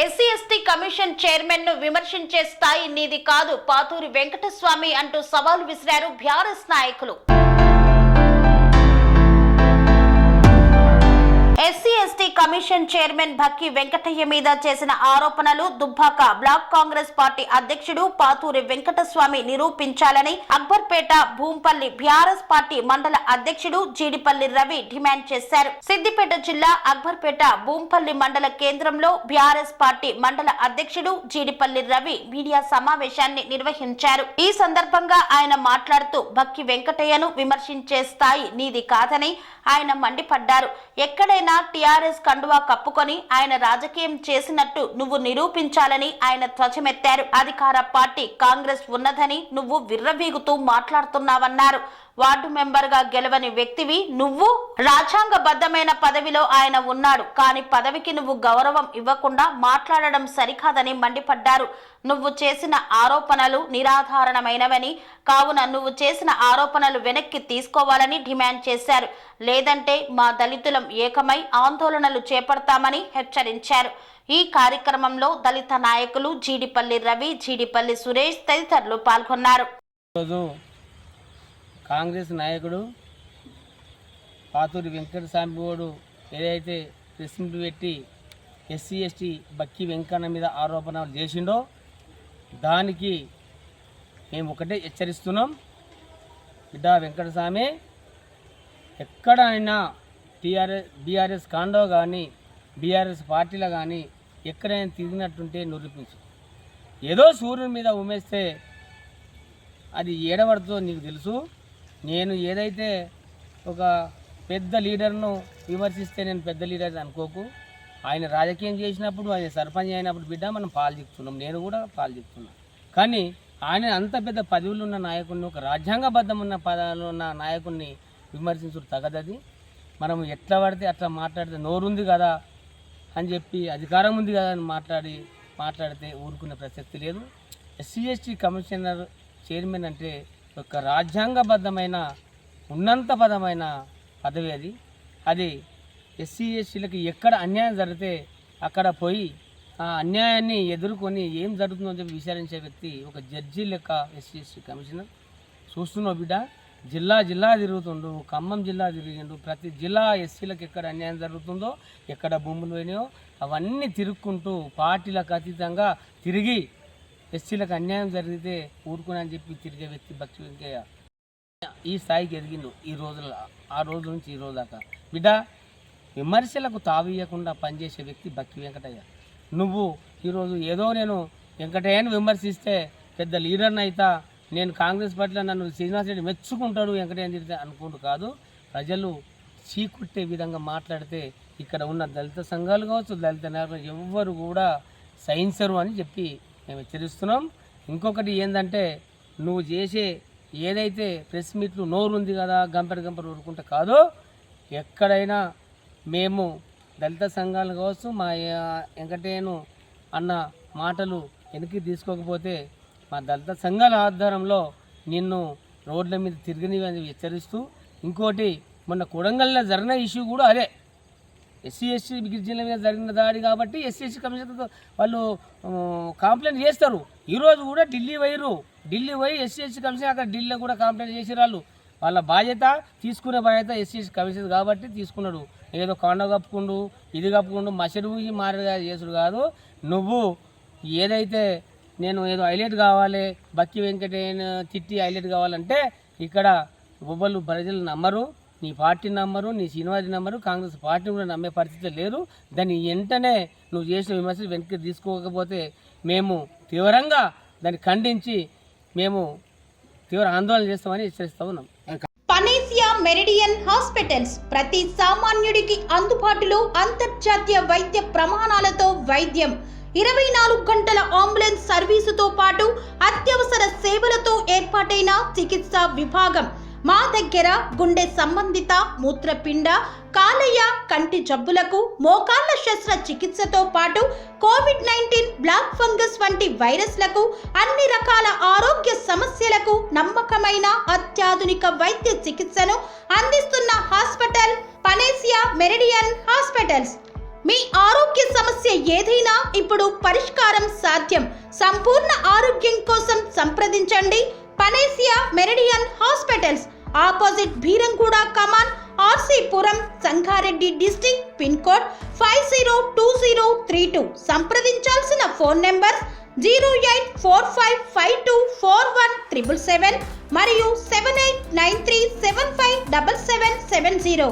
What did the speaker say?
SC ST commission chairman ను విమర్శించే స్థాయి నీది కాదు పాతూరి వెంకటస్వామి అంటూ సవాలు విసిరారు బీఆర్ఎస్ నాయకులు. SC ST commission chairman Bakki Venkataiah మీద చేసిన ఆరోపణలు దుబ్బాక బ్లాక్ కాంగ్రెస్ పార్టీ అధ్యక్షుడు పాతూరి వెంకటస్వామి నిరూపించాలని అక్బర్పేట భూంపల్లి బీఆర్ఎస్ పార్టీ మండల అధ్యక్షుడు జీడిపల్లి రవి డిమాండ్ చేశారు. సిద్దిపేట జిల్లా అక్బర్పేట భూంపల్లి మండల కేంద్రంలో బీఆర్ఎస్ పార్టీ మండల అధ్యక్షుడు జీడిపల్లి రవి మీడియా సమావేశాన్ని నిర్వహించారు. ఈ సందర్భంగా ఆయన మాట్లాడుతూ భక్కి వెంకటయ్యను విమర్శించే స్థాయి నీది కాదని ఆయన మండిపడ్డారు. ఎక్కడైనా టీఆర్ఎస్ కండువా కప్పుకొని ఆయన రాజకీయం చేసినట్టు నువ్వు నిరూపించాలని ఆయన ధ్వజమెత్తారు. అధికార పార్టీ కాంగ్రెస్ ఉన్నదని నువ్వు విర్రవీగుతూ మాట్లాడుతున్నావన్నారు. వార్డు మెంబర్ గా గెలవని వ్యక్తివి నువ్వు. రాజ్యాంగబద్ధమైన పదవిలో ఆయన ఉన్నాడు, కానీ పదవికి నువ్వు గౌరవం ఇవ్వకుండా మాట్లాడడం సరికాదని మండిపడ్డారు. నువ్వు చేసిన ఆరోపణలు నిరాధారణమైనవని, కావున నువ్వు చేసిన ఆరోపణలు వెనక్కి తీసుకోవాలని డిమాండ్ చేశారు. లేదంటే మా దళితులం ఏకమై ఆందోళనలు చేపడతామని హెచ్చరించారు. ఈ కార్యక్రమంలో దళిత నాయకులు జీడిపల్లి రవి, జీడిపల్లి సురేష్ తదితరులు పాల్గొన్నారు. కాంగ్రెస్ నాయకుడు పాతూరి వెంకటస్వామి గౌడు ఏదైతే ప్రెస్ మీట్ పెట్టి ఎస్సీ ఎస్టీ బక్కి వెంకన్న మీద ఆరోపణలు చేసిండో దానికి మేము ఒకటే హెచ్చరిస్తున్నాం. బిడ్డ వెంకటస్వామి, ఎక్కడైనా బీఆర్ఎస్ కాండో కానీ బీఆర్ఎస్ పార్టీలో కానీ ఎక్కడైనా తిరిగినట్టుంటే నిరూపించు. ఏదో సూర్యుని మీద ఉమేస్తే అది ఏడబడుతుందో నీకు తెలుసు. నేను ఏదైతే ఒక పెద్ద లీడర్ను విమర్శిస్తే నేను పెద్ద లీడర్ అనుకోకు. ఆయన రాజకీయం చేసినప్పుడు, ఆయన సర్పంచ్ అయినప్పుడు బిడ్డ మనం పాలు చెప్తున్నాం, నేను కూడా పాలు చెప్తున్నాను. కానీ ఆయన అంత పెద్ద పదవులు ఉన్న నాయకుడిని, ఒక రాజ్యాంగబద్ధం ఉన్న పదవులు ఉన్న నాయకుడిని విమర్శించడం తగదది. మనం ఎట్లా పడితే అట్లా మాట్లాడితే నోరుంది కదా అని చెప్పి, అధికారం ఉంది కదా అని మాట్లాడితే ఊరుకునే ప్రసక్తి లేదు. ఎస్సీ ఎస్టీ కమిషనర్ చైర్మన్ అంటే ఒక రాజ్యాంగబద్ధమైన ఉన్నంతపదమైన పదవి అది. అది ఎస్సీ ఎస్టీలకు ఎక్కడ అన్యాయం జరిగితే అక్కడ పోయి ఆ అన్యాయాన్ని ఎదుర్కొని ఏం జరుగుతుందో చెప్పి విచారించే వ్యక్తి ఒక జడ్జి లెక్క ఎస్సీ ఎస్టీ కమిషనర్. చూస్తున్నావు బిడ్డ, జిల్లా తిరుగుతుండు, ఖమ్మం జిల్లా తిరిగిండు. ప్రతి జిల్లా ఎస్సీలకు ఎక్కడ అన్యాయం జరుగుతుందో, ఎక్కడ భూములు పోయినాయో అవన్నీ తిరుక్కుంటూ పార్టీలకు అతీతంగా తిరిగి ఎస్సీలకు అన్యాయం జరిగితే ఊరుకుని అని చెప్పి తిరిగే వ్యక్తి భక్తి వెంకయ్య ఈ స్థాయికి ఎదిగిండు. ఆ రోజు నుంచి ఈ రోజు దాకా బిడ్డ విమర్శలకు తావీయకుండా పనిచేసే వ్యక్తి భక్తి వెంకటయ్య. నువ్వు ఈరోజు ఏదో నేను వెంకటయ్యను విమర్శిస్తే పెద్ద లీడర్ని అయితా, నేను కాంగ్రెస్ పార్టీలో నన్ను శ్రీనివాస్ రెడ్డి మెచ్చుకుంటాడు వెంకటయ్యని తిరిగితే అనుకుంటూ కాదు. ప్రజలు చీకుట్టే విధంగా మాట్లాడితే ఇక్కడ ఉన్న దళిత సంఘాలు కావచ్చు, దళిత నాయకులు ఎవ్వరు కూడా సహించరు అని చెప్పి మేము హెచ్చరిస్తున్నాం. ఇంకొకటి ఏంటంటే, నువ్వు చేసే ఏదైతే ప్రెస్ మీట్లు నోరుంది కదా గంపెడు ఊరుకుంటే కాదు. ఎక్కడైనా మేము దళిత సంఘాలు కావచ్చు, మా వెంకటయ్యను అన్న మాటలు వెనక్కి తీసుకోకపోతే మా దళిత సంఘాల ఆధారంలో నిన్ను రోడ్ల మీద తిరిగినవి హెచ్చరిస్తూ, ఇంకోటి మొన్న కొడంగల్లో జరిగిన ఇష్యూ కూడా అదే, ఎస్సీ ఎస్టీ గిరిజనుల మీద జరిగిన దాడి కాబట్టి ఎస్సీ ఎస్టీ కమిషన్తో వాళ్ళు కంప్లైంట్ చేస్తారు. ఈరోజు కూడా ఢిల్లీ పోయి ఎస్సీ ఎస్టీ కమిషన్ అక్కడ ఢిల్లీలో కూడా కంప్లైంట్ చేసిరాళ్ళు. వాళ్ళ బాధ్యత తీసుకునే బాధ్యత ఎస్సీ ఎస్టీ కమిషన్ కాబట్టి తీసుకున్నాడు. ఏదో కాండ కప్పుకుండు, ఇది కప్పుకుండు, మసడు మారేగా చేసుడు కాదు. నువ్వు ఏదైతే నేను ఏదో హైలైట్ కావాలి, బక్కి వెంకటయ్యను తిట్టి హైలైట్ కావాలంటే ఇక్కడ బొబ్బలు ప్రజలు నమ్మరు, నీ పార్టీ నమ్మరు, నీ శ్రీనివాస్ నమ్మరు, కాంగ్రెస్ పార్టీ కూడా నమ్మే పరిస్థితి లేరు. దాన్ని వెంటనే నువ్వు చేసిన విమర్శలు వెనక్కి తీసుకోకపోతే మేము తీవ్రంగా దాన్ని ఖండించి మేము తీవ్ర ఆందోళన చేస్తామని హెచ్చరిస్తా ఉన్నాం. పనేసియా మెరిడియన్ హాస్పిటల్స్ ప్రతి సామాన్యుడికి అందుబాటులో అంతర్జాతీయ వైద్య ప్రమాణాలతో వైద్యం, 24 గంటల అంబులెన్స్ సర్వీసుతో పాటు అత్యవసర సేవలతో ఏర్పాటైన చికిత్సా విభాగం. మా దగ్గర గుండె సంబంధిత, మూత్రపిండ, కాలేయ, కంటి జబ్బులకు, మోకాళ్ల శస్త్రచికిత్సతో పాటు కోవిడ్-19, బ్లాక్ ఫంగస్ వంటి వైరస్లకు, అన్ని రకాల ఆరోగ్య సమస్యలకు నమ్మకమైన అత్యాధునిక వైద్య చికిత్సను అందిస్తున్న హాస్పిటల్ పనేసియా మెరిడియన్ హాస్పిటల్స్. మీ ఆరోగ్య సమస్య ఏదైనా ఇప్పుడు పరిష్కారం సాధ్యం. సంపూర్ణ ఆరోగ్యం కోసం సంప్రదించండి Panacea Meridian hospitals, opposite Bheeramguda Kaman, RC Puram, Sangareddy district, pin code 502032. సంప్రదించాల్సిన ఫోన్ నెంబర్ 0845524177 మరియు 7893757770.